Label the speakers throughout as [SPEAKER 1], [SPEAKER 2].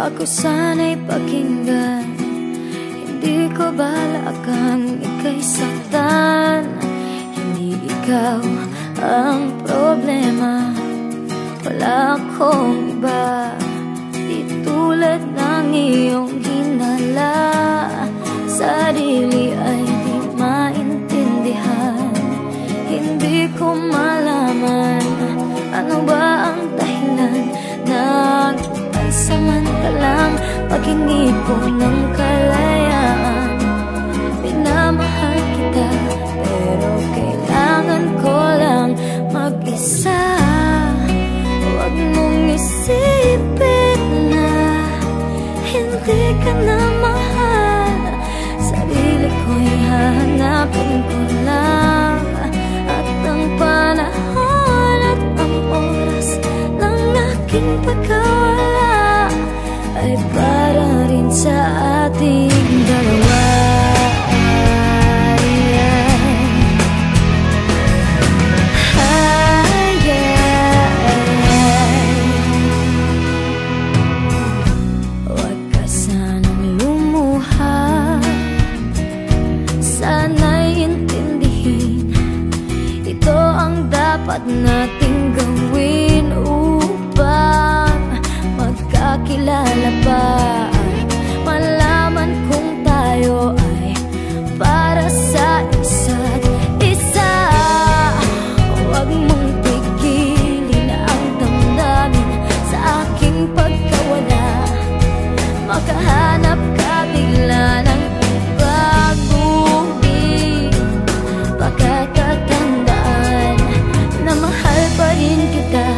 [SPEAKER 1] Ako sana'y pakinggan, hindi ko balakang ika'y saktan. Hindi ikaw ang problema, wala akong iba. Di tulad ng iyong hinala, sarili ay di maintindihan. Hindi ko malaman ano ba ang dahilan ng pansamantalang paghingi ko ng kalayaan. Pinamahal kita pero kailangan ko lang mag-isa. Huwag mong isipin na hindi ka na mahal. Sarili ko'y hahanapin ko lang, at ang panahon at ang oras ng aking pagkawala ay para rin sa ating dalawa. Huwag ka sanang lumuha, sana'y intindihin, ito ang dapat nating gawin upang magkakilala pa. Malaman kung tayo ay para sa isa't isa. Huwag mong pigilin ang damdamin sa aking pagkawala. Makahanap ka bigla ng ibang ngunit pagkakatandaan na mahal pa rin kita,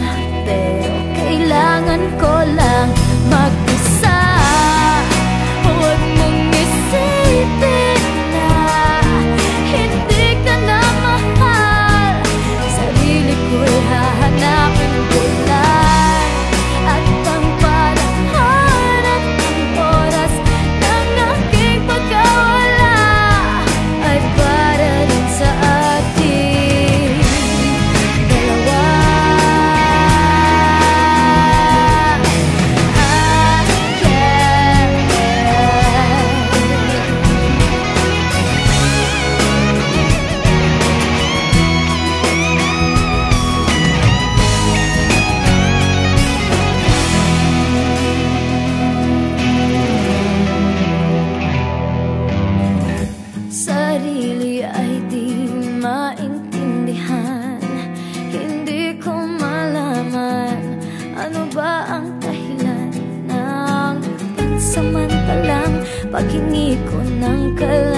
[SPEAKER 1] pero kailangan ko lang mag-isa. Huwag mong isipin na hindi ka na mahal. Sarili ko'y hahanapin ko lang, at ang panahon at ang oras ng aking pagkawala ay para rin sa ating dalawa. Sarili ay di maintindihan, hindi ko malaman ano ba ang dahilan ng pansamantalang paghingi ko ng kalayaan.